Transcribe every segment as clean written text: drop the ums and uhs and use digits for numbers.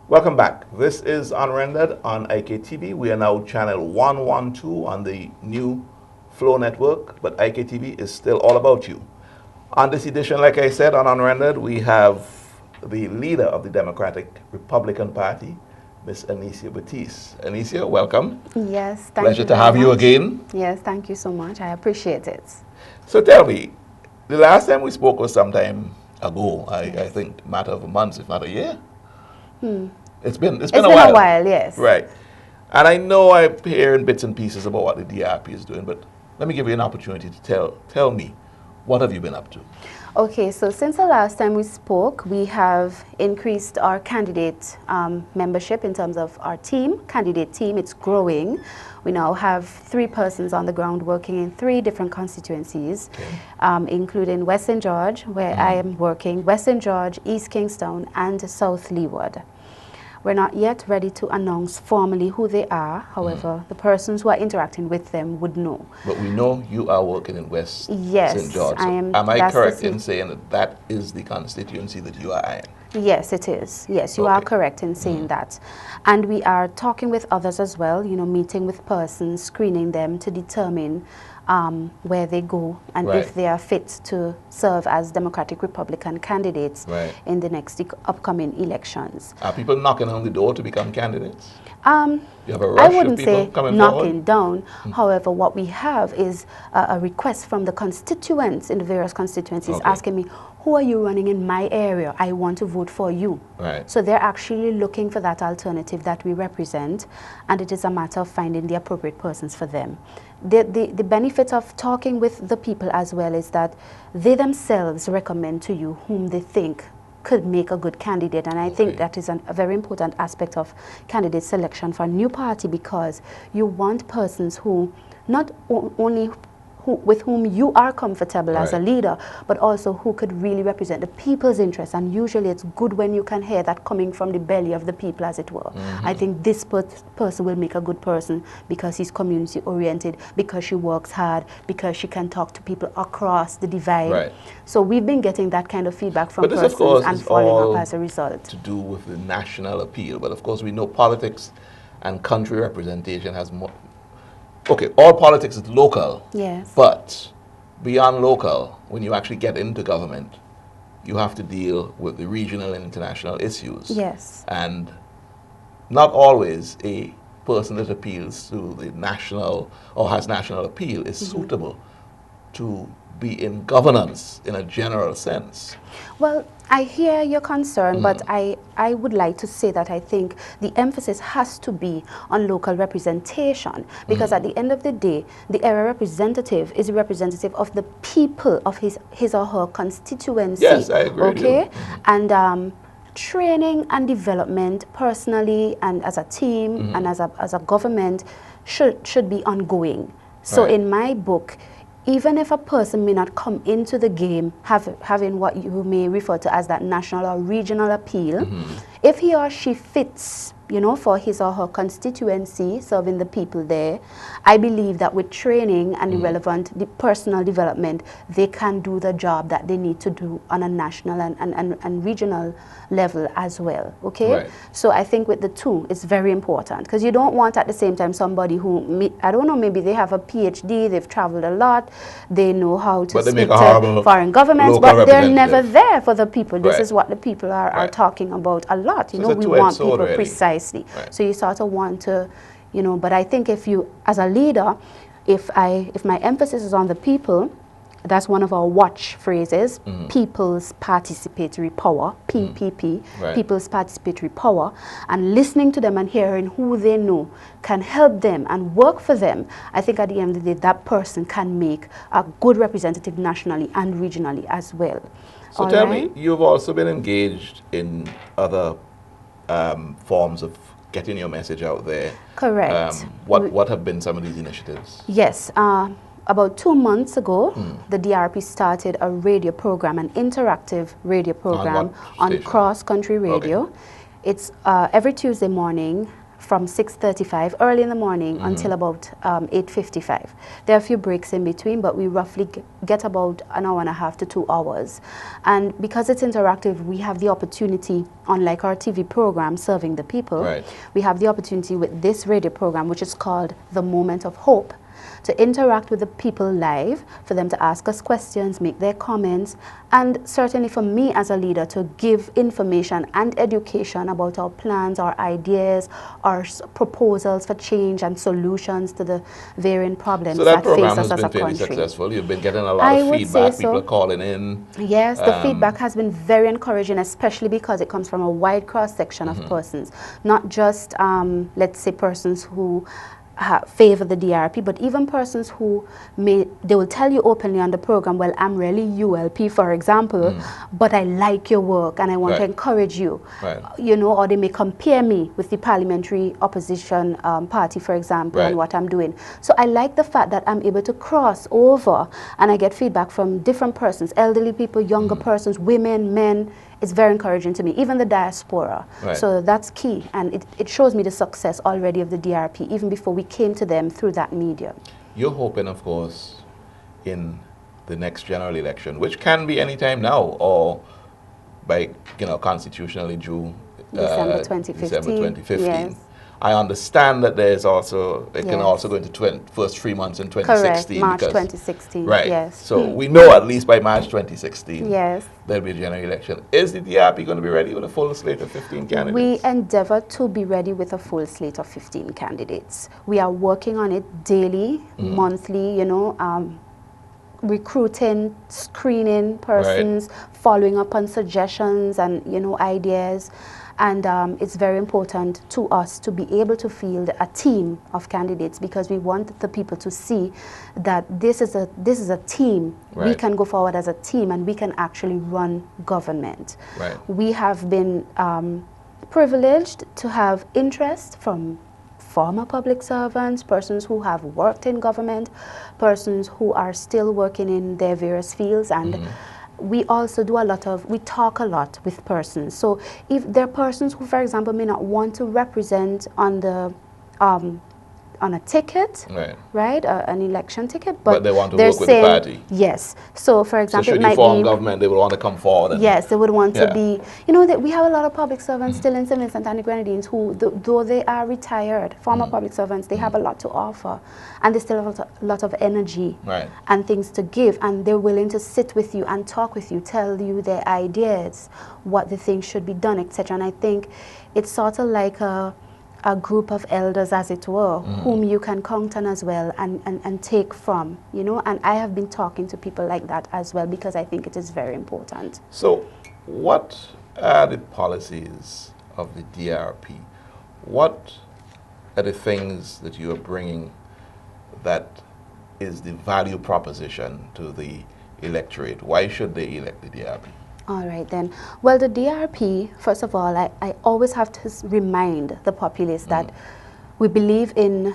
Welcome back. This is Unrendered on IKTV. We are now channel 112 on the new Flow network, but IKTV is still all about you. On this edition, like I said, on Unrendered, we have the leader of the Democratic Republican Party, Miss Anesia Baptiste. Anesia, welcome. Yes, thank you. Pleasure to have you again. Yes, thank you so much. I appreciate it. So tell me, the last time we spoke was some time ago. I think matter of months, if not a year. It's been a while. Yes. Right. And I know I'm hearing bits and pieces about what the DRP is doing, but let me give you an opportunity to tell me, what have you been up to? Okay, so since the last time we spoke, we have increased our candidate membership in terms of our candidate team. It's growing. We now have 3 persons on the ground working in 3 different constituencies, including West St. George, where I am working, West St. George, East Kingston, and South Leeward. We're not yet ready to announce formally who they are. However, the persons who are interacting with them would know. But we know you are working in West St. George. I am. Am I correct in saying that that is the constituency that you are in? Yes, it is. Yes, you are correct in saying that. And we are talking with others as well, you know, meeting with persons, screening them to determine where they go and if they are fit to serve as Democratic Republican candidates in the next upcoming elections. Are people knocking on the door to become candidates? You have a rush I wouldn't of people say coming knocking down. However, what we have is a request from the constituents in the various constituencies asking me, who are you running in my area? I want to vote for you. So they're actually looking for that alternative that we represent, and it is a matter of finding the appropriate persons for them. The benefit of talking with the people as well is that they themselves recommend to you whom they think could make a good candidate, and I think that is a very important aspect of candidate selection for a new party, because you want persons who not only with whom you are comfortable as a leader, but also who could really represent the people's interests. And usually it's good when you can hear that coming from the belly of the people, as it were. I think this person will make a good person because he's community oriented, because she works hard, because she can talk to people across the divide. So we've been getting that kind of feedback from persons, of course, and following up as a result. To do with the national appeal, but of course we know politics and country representation has more. Okay, all politics is local, but beyond local, when you actually get into government, you have to deal with the regional and international issues. And not always a person that appeals to the national or has national appeal is suitable to be in governance in a general sense. Well, I hear your concern, but I would like to say that I think the emphasis has to be on local representation, because at the end of the day, the area representative is a representative of the people of his or her constituency. Yes, I agree. And training and development personally and as a team and as a government should be ongoing. So in my book, even if a person may not come into the game having what you may refer to as that national or regional appeal, if he or she fits, you know, for his or her constituency, serving the people there, I believe that with training and the personal development, they can do the job that they need to do on a national and regional level as well, So I think with the two, it's very important, because you don't want at the same time somebody who, I don't know, maybe they have a PhD, they've traveled a lot, they know how to speak to foreign governments, but they're never there for the people. This is what the people are talking about a lot. You know, we want people precisely. So you sort of want to, you know, but I think if you, as a leader, if my emphasis is on the people, that's one of our watch phrases, people's participatory power, PPP, people's participatory power, and listening to them and hearing who they know can help them and work for them. I think at the end of the day, that person can make a good representative nationally and regionally as well. So tell me, you've also been engaged in other forms of getting your message out there. What have been some of these initiatives? Yes. About 2 months ago, the DRP started a radio program, an interactive radio program on cross-country radio. It's every Tuesday morning from 6:35 early in the morning until about 8:55. There are a few breaks in between, but we roughly get about an hour and a half to 2 hours. And because it's interactive, we have the opportunity, unlike our TV program Serving the People, we have the opportunity with this radio program, which is called The Moment of Hope, to interact with the people live, for them to ask us questions, make their comments, and certainly for me as a leader to give information and education about our plans, our ideas, our proposals for change and solutions to the varying problems that face us as a country. So that program has been fairly successful. You've been getting a lot of feedback, people are calling in. Yes, the feedback has been very encouraging, especially because it comes from a wide cross-section of persons, not just, let's say, persons who favor the DRP, but even persons who they will tell you openly on the program, well, I'm really ULP, for example, but I like your work and I want to encourage you, you know, or they may compare me with the parliamentary opposition party, for example, and what I'm doing. So I like the fact that I'm able to cross over and I get feedback from different persons, elderly people, younger persons, women, men. It's very encouraging to me, even the diaspora. So that's key, and it shows me the success already of the DRP, even before we came to them through that media. You're hoping, of course, in the next general election, which can be any time now, or by, you know, constitutionally due December 2015. Yes. I understand that there's also, it can also go into first 3 months in 2016. Correct, March 2016, yes. So we know at least by March 2016 yes, there'll be a general election. Is the DRP going to be ready with a full slate of 15 candidates? We endeavor to be ready with a full slate of 15 candidates. We are working on it daily, monthly, you know, recruiting, screening persons, following up on suggestions and, you know, ideas. And it's very important to us to be able to field a team of candidates, because we want the people to see that this is a team. We can go forward as a team and we can actually run government. We have been privileged to have interest from former public servants, persons who have worked in government, persons who are still working in their various fields, and we also do we talk a lot with persons. So if there are persons who, for example, may not want to represent on the on a ticket, an election ticket, but they want to work with the party. Yes. So, for example, so should you form government, they would want to come forward. And yes, they would want to be. You know, that we have a lot of public servants still in Vincent and the Grenadines who, though they are retired, former public servants, they have a lot to offer, and they still have a lot of energy and things to give, and they're willing to sit with you and talk with you, tell you their ideas, what they think should be done, etc. And I think it's sort of like a group of elders, as it were, whom you can count on as well and take from, you know. And I have been talking to people like that as well, because I think it is very important. So what are the policies of the DRP? What are the things that you are bringing that is the value proposition to the electorate? Why should they elect the DRP? All right then. Well, the DRP, first of all, I always have to remind the populace that we believe in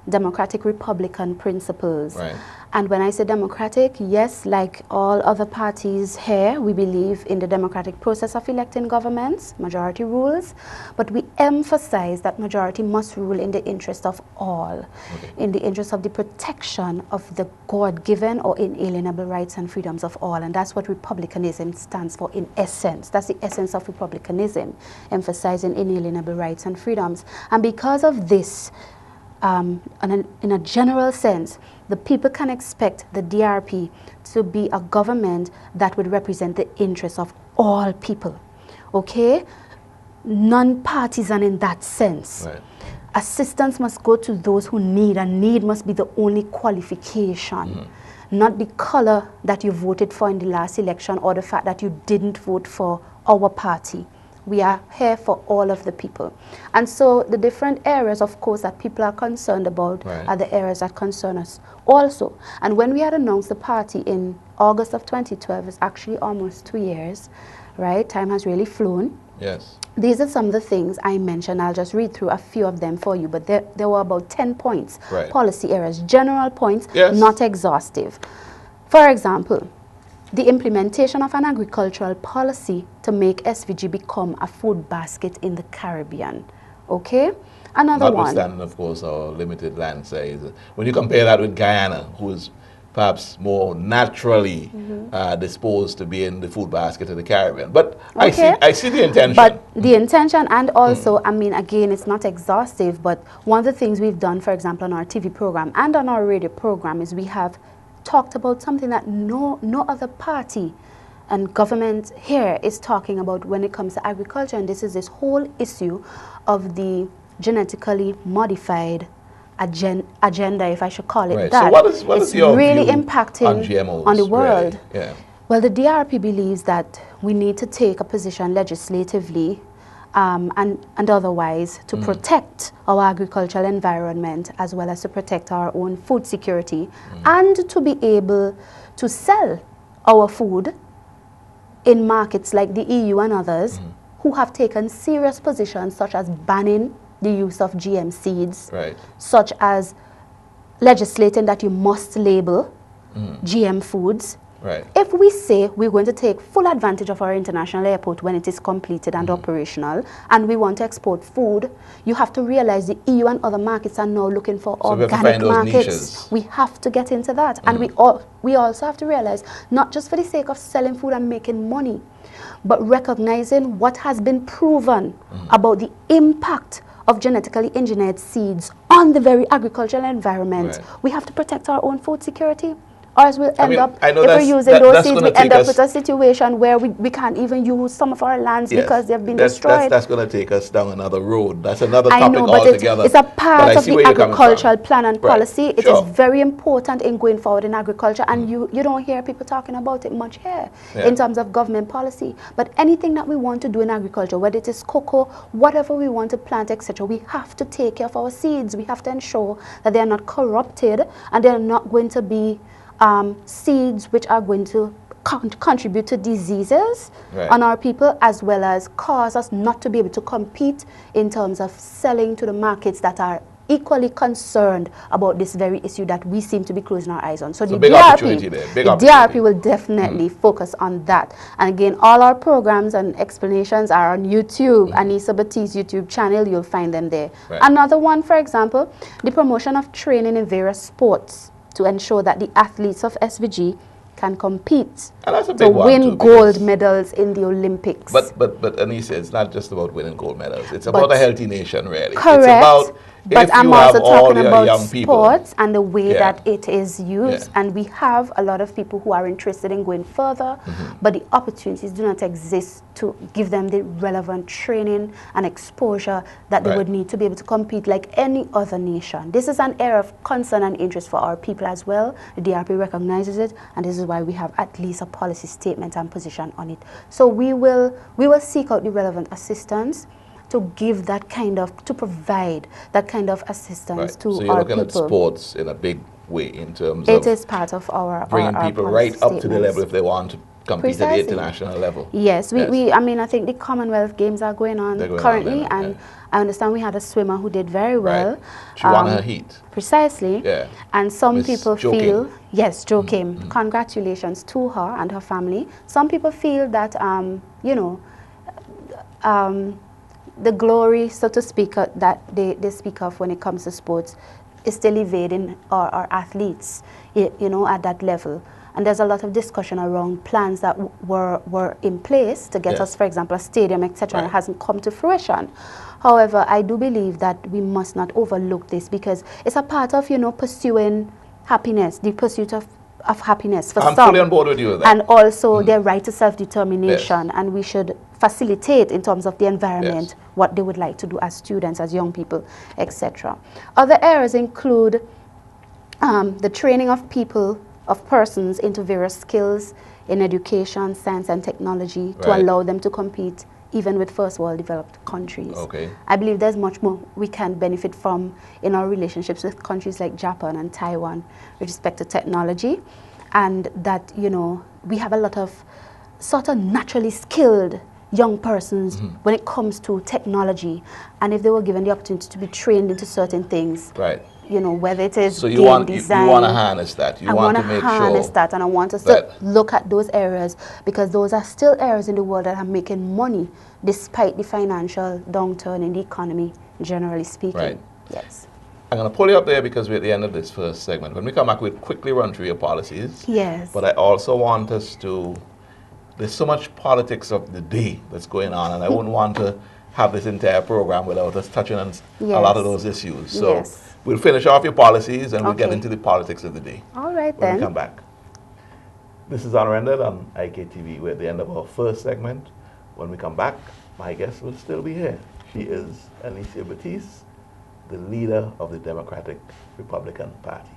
democratic Republican principles. And when I say democratic, yes, like all other parties here, we believe in the democratic process of electing governments, majority rules, but we emphasize that majority must rule in the interest of all, in the interest of the protection of the God-given or inalienable rights and freedoms of all. And that's what republicanism stands for in essence. That's the essence of republicanism, emphasizing inalienable rights and freedoms. And because of this, in a general sense, the people can expect the DRP to be a government that would represent the interests of all people, okay? Non-partisan in that sense. Assistance must go to those who need, and need must be the only qualification, not the color that you voted for in the last election or the fact that you didn't vote for our party. We are here for all of the people. And so the different areas, of course, that people are concerned about are the areas that concern us also. And when we had announced the party in August of 2012, it's actually almost 2 years, right? Time has really flown. Yes. These are some of the things I mentioned. I'll just read through a few of them for you, but there were about 10 points, policy areas, general points, not exhaustive. For example, the implementation of an agricultural policy to make SVG become a food basket in the Caribbean. Okay? Another one. Notwithstanding, of course, our limited land size. When you compare that with Guyana, who is perhaps more naturally disposed to be in the food basket of the Caribbean. But okay. I see the intention. But the intention, and also, I mean, again, it's not exhaustive, but one of the things we've done, for example, on our TV program and on our radio program is we have talked about something that no other party and government here is talking about when it comes to agriculture, and this is this whole issue of the genetically modified agenda, if I should call it that. So what is it's your really view impacting on GMOs, on the world. Really? Yeah. Well, the DRP believes that we need to take a position legislatively and otherwise to protect our agricultural environment, as well as to protect our own food security, and to be able to sell our food in markets like the EU and others who have taken serious positions, such as banning the use of GM seeds, such as legislating that you must label GM foods. If we say we're going to take full advantage of our international airport when it is completed and operational, and we want to export food, you have to realize the EU and other markets are now looking for organic markets. We have to get into that. And we also have to realize, not just for the sake of selling food and making money, but recognizing what has been proven about the impact of genetically engineered seeds on the very agricultural environment. We have to protect our own food security, or else we'll end up, if we're using those seeds, we end up with a situation where we can't even use some of our lands because they've been destroyed. That's going to take us down another road. That's another topic altogether. It's a part of the agricultural plan and policy. It is very important in going forward in agriculture, and you don't hear people talking about it much here in terms of government policy. But anything that we want to do in agriculture, whether it is cocoa, whatever we want to plant, etc., we have to take care of our seeds. We have to ensure that they are not corrupted and they are not going to be seeds which are going to contribute to diseases on our people, as well as cause us not to be able to compete in terms of selling to the markets that are equally concerned about this very issue that we seem to be closing our eyes on. So the DRP will definitely focus on that. And again, all our programs and explanations are on YouTube, Anesia Baptiste YouTube channel. You'll find them there. Another one, for example, the promotion of training in various sports to ensure that the athletes of SVG can compete to win gold medals in the Olympics. But Anesia, it's not just about winning gold medals. It's about a healthy nation, really. Correct. It's about but I'm also talking about sports and the way that it is used. And we have a lot of people who are interested in going further, but the opportunities do not exist to give them the relevant training and exposure that they would need to be able to compete like any other nation. This is an area of concern and interest for our people as well. The DRP recognizes it, and this is why we have at least a policy statement and position on it. So we will seek out the relevant assistance to give that kind of, to provide that kind of assistance to our people. So you're looking at sports in a big way in terms of... It is part of our bringing people right up to the level if they want to compete at the international level. Yes, I mean, I think the Commonwealth Games are going on currently, and I understand we had a swimmer who did very well. She won her heat. Precisely. Yeah. And some people feel, yes, Jo Kim, congratulations to her and her family. Some people feel that, you know, the glory, so to speak, that they speak of when it comes to sports is still evading our athletes, you know, at that level. And there's a lot of discussion around plans that were in place to get us, for example, a stadium, etc., and it hasn't come to fruition. However, I do believe that we must not overlook this, because it's a part of, you know, pursuing happiness, the pursuit of happiness for some. I'm fully on board with you with that. And also their right to self-determination, and we should facilitate in terms of the environment what they would like to do as students, as young people, etc. Other areas include the training of persons into various skills in education, science and technology to allow them to compete even with first world developed countries. I believe there's much more we can benefit from in our relationships with countries like Japan and Taiwan with respect to technology, and that, you know, we have a lot of sort of naturally skilled young persons when it comes to technology, and if they were given the opportunity to be trained into certain things, you know, whether it is so you game want design. you want to harness that. You want to make sure. I want to harness that, and I want us to look at those areas, because those are still areas in the world that are making money despite the financial downturn in the economy, generally speaking. Right. Yes. I'm going to pull you up there because we're at the end of this first segment. When we come back, we'll quickly run through your policies. Yes. But I also want us to, there's so much politics of the day that's going on, and I wouldn't want to have this entire program without us touching on a lot of those issues. So we'll finish off your policies and we'll get into the politics of the day. All right, when we come back. This is Unrendered on IKTV. We're at the end of our first segment. When we come back, my guest will still be here. She is Anesia Baptiste, the leader of the Democratic Republican Party.